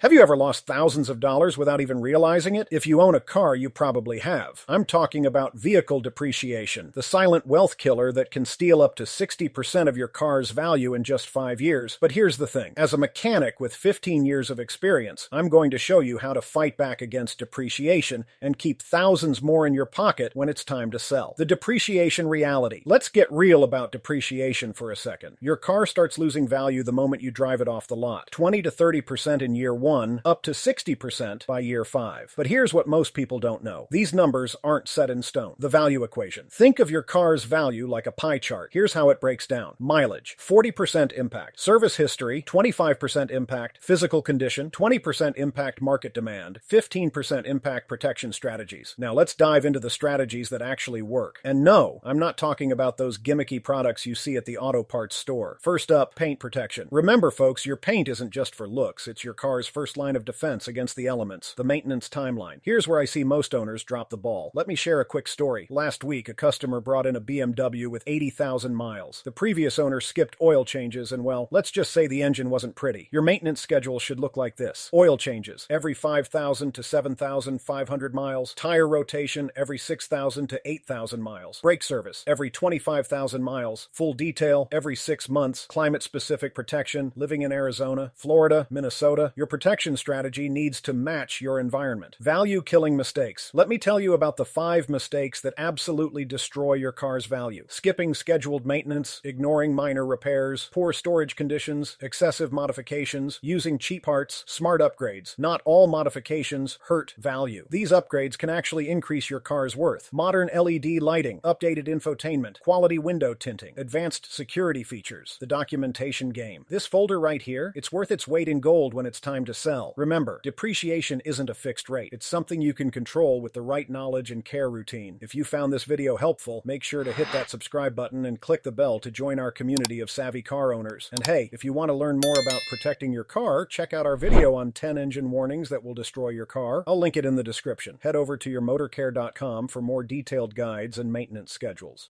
Have you ever lost thousands of dollars without even realizing it? If you own a car, you probably have. I'm talking about vehicle depreciation, the silent wealth killer that can steal up to 60% of your car's value in just 5 years. But here's the thing. As a mechanic with 15 years of experience, I'm going to show you how to fight back against depreciation and keep thousands more in your pocket when it's time to sell. The depreciation reality. Let's get real about depreciation for a second. Your car starts losing value the moment you drive it off the lot. 20 to 30% in year 1, up to 60% by year 5. But here's what most people don't know. These numbers aren't set in stone. The value equation. Think of your car's value like a pie chart. Here's how it breaks down. Mileage, 40% impact. Service history, 25% impact. Physical condition, 20% impact market demand. 15% impact protection strategies. Now let's dive into the strategies that actually work. And no, I'm not talking about those gimmicky products you see at the auto parts store. First up, paint protection. Remember folks, your paint isn't just for looks. It's your car's first line of defense against the elements, the maintenance timeline. Here's where I see most owners drop the ball. Let me share a quick story. Last week, a customer brought in a BMW with 80,000 miles. The previous owner skipped oil changes and, well, let's just say the engine wasn't pretty. Your maintenance schedule should look like this. Oil changes, every 5,000 to 7,500 miles. Tire rotation, every 6,000 to 8,000 miles. Brake service, every 25,000 miles. Full detail, every 6 months. Climate-specific protection, living in Arizona, Florida, Minnesota. Your protection strategy needs to match your environment. Value-killing mistakes. Let me tell you about the 5 mistakes that absolutely destroy your car's value. Skipping scheduled maintenance, ignoring minor repairs, poor storage conditions, excessive modifications, using cheap parts, smart upgrades. Not all modifications hurt value. These upgrades can actually increase your car's worth. Modern LED lighting, updated infotainment, quality window tinting, advanced security features, the documentation game. This folder right here, it's worth its weight in gold when it's time to sell. Remember, depreciation isn't a fixed rate. It's something you can control with the right knowledge and care routine. If you found this video helpful, make sure to hit that subscribe button and click the bell to join our community of savvy car owners. And hey, if you want to learn more about protecting your car, check out our video on 10 engine warnings that will destroy your car. I'll link it in the description. Head over to yourmotorcare.com for more detailed guides and maintenance schedules.